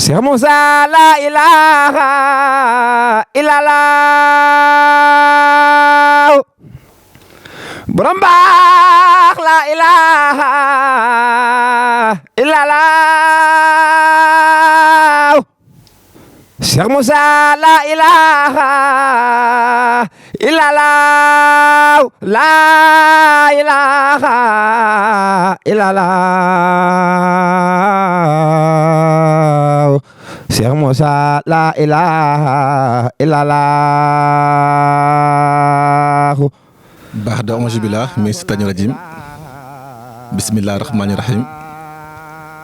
Cheikh Moussa la ilaha illallah borom baax la ilaha illallah Cheikh Moussa la ilaha illallah la ilaha illallah Cheikh Moussa la ilaha illallah baax da auzu billah min seytaani rajim bismillahi rahmaani rahim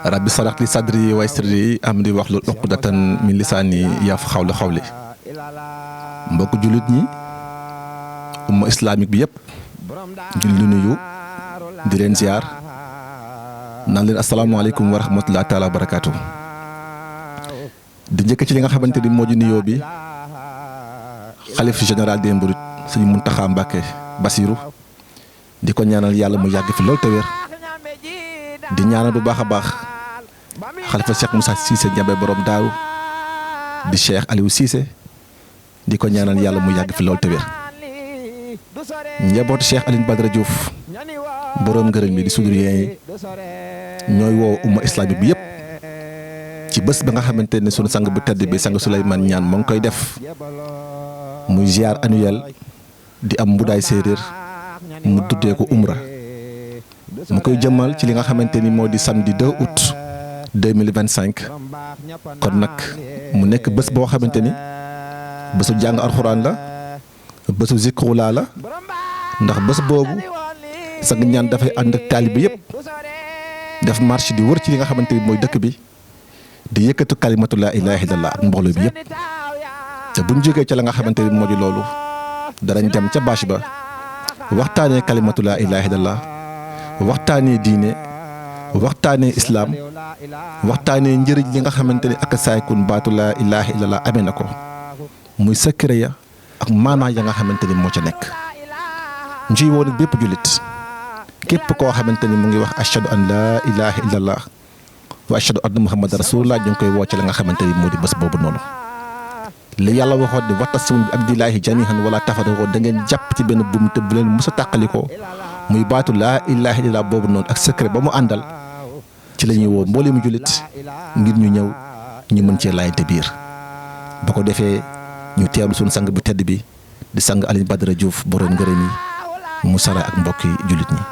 rabbi shrah li sadri wa yassir li amri wahlul uqdatan min lisaani yafqahu qawli mbokk jullit ñi umma islamique bi yëpp julli nuyu di leen ziar naan leen asalaamaaleykum wa rahmatullahi taala wa barakaatu di njëkk ci li nga xamante ni moo di nuyoo bi xalif général des mourides sëñ Muntaxa Mbàkke Basiru di ko ñaanal yàlla mu yàgg fi lool te wér di ñaanal bu baax a baax xalifa Cheikh Moussa Cissé Ndiamé borom daaru di Cheikh Aliou Cissé di ko ñaanal yàlla mu yàgg fi lool te wér njabootu Cheikh Aline Badara Diouf borom ngërëm mi di suduriyeen yi ñooy woo umma islamique bi yëpp ci bés ba nga xamante ne sunu sang bu tedd bi sang Souleymane Niane moo ngi koy def muy ziar annuel di am mbudaay séeréer mu tuddee ko umra mu koy jëmmal ci li nga xamante ni moo di samedi 2 août 2025 kon nag mu nekk bés boo xamante ni bésu jàng alxuraan la bésu zikrulaa la ndax bés boobu sang ñaan dafay ànd ak taalibe yëpp def marche di wër ci li nga xamante ni mooy dëkk bi di yëkkatu kalimatu laa ilaaha illallah ak mbooloo bi yëpp te buñ jógee ca la nga xamante ni moo di loolu danañ dem ca bâche ba waxtaanee kalimatu laa ilaaha illallah waxtaanee diine waxtaanee islaam waxtaanee njëriñ li nga xamante ni ak saykun baatu laa ilaaha illallah amee na ko muy secret ya ak maanaa ya nga xamante ni moo ca nekk njiy woon bépp jullit képp koo xamante ni mu ngi wax ashhadu an laa ilaaha illallah wa ashhadu anna muhammadan rasulullah ñu ngi koy woo ci la nga xamante ni moo di bés boobu noonu li yàlla waxoon ne wa'tasimu bi hablillahi jamii'an wala tafarraqu da ngeen jàpp ci benn buum te bu leen mës a tàqalikoo muy baatu laa ilaaha illallah boobu noonu ak secret ba mu àndal ci la ñuy woo mboolem mu jullit ngir ñu ñëw ñu mën cee laayante biir ba ko defee ñu teewlu suñu sang bu tedd bi di sang Aline Badara Diouf borom ngërëm yi mu sara ak mbokki jullit ñi.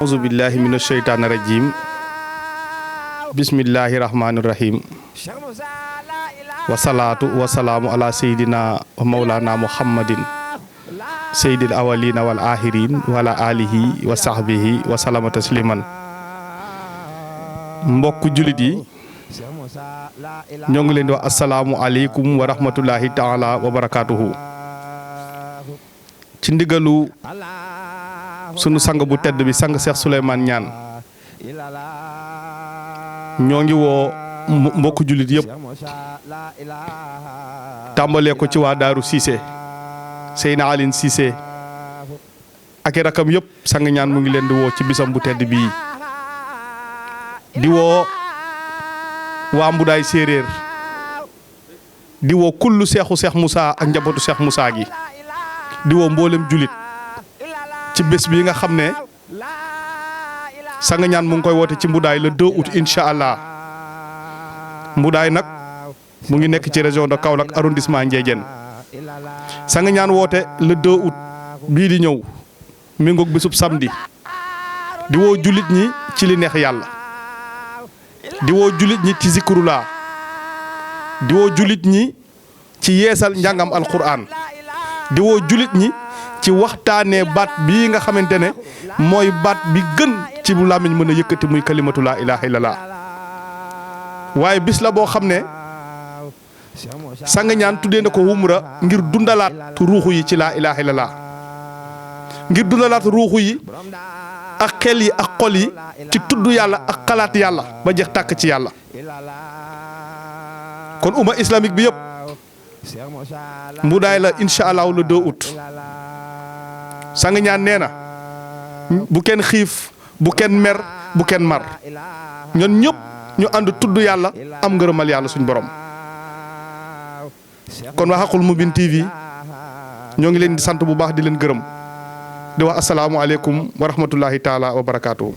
auzu billahi mina sheytaani rajim bismillahi rahmaani rahim wasalaatu wasalaamu ala seydina wa mawlana muhammadin seydil awalina wal axirin wala alihi wa sahbihi wa salama tasliman mbokk jullit yi ñoo ngi leen di wax asalaamu aleykum wa rahmatullahi taala wa barakatuhu ci ndigalu sunu sang bu tedd bi sang Cheikh Souleymane Niane ñoo ngi woo mbokk jullit yëpp tàmbalee ko ci waa Daaru Cissé Seyna Aline Cissé ak i rakam yëpp sang ñaan mu ngi leen di woo ci bisam bu tedd bii di woo waa Mbudaay séeréer di woo kullu seexu Cheikh Moussa ak njabootu Cheikh Moussa gi di woo mboolem jullit ci bés bii nga xam ne sang ñaan mu ngi koy woote ci Mbudaay le 2 août incha allah Mbudaay nag mu ngi nekk ci région de Kaolack arrondissement Ndiédiène sang ñaan woote le 2 août bii di ñëw mi ngoog bésub samedi di woo jullit ñi ci li neex yàlla di woo jullit ñi ci zikrullah di woo jullit ñi ci yeesal njàngam alquran di woo jullit ñi ci waxtaanee baat bii nga xamante ne mooy baat bi gën ci bu làmmiñ mën a yëkkati muy kalimatu laa ilaaha illallah waaye bis la boo xam ne sang ñaan tuddee na ko umra ngir dundalaat ruuxu yi ci laa ilaaha illallah ngir dundalaat ruuxu yi ak xel yi ak xol yi ci tudd yàlla ak xalaat yàlla ba jeex tàkk ci yàlla kon umma islamique bi yëpp Mbudaay la incha allah le 2 août sang ñaan nee na bu kenn xiif bu kenn mer bu kenn mar ñun ñëpp ñu ànd tudd yàlla am ngërëmal yàlla suñ borom. kon waa Haqqul Mubin TV ñoo ngi leen di sant bu baax di leen gërëm di wax asalaamualeykum wa rahmatullahi taala wa barakaatu.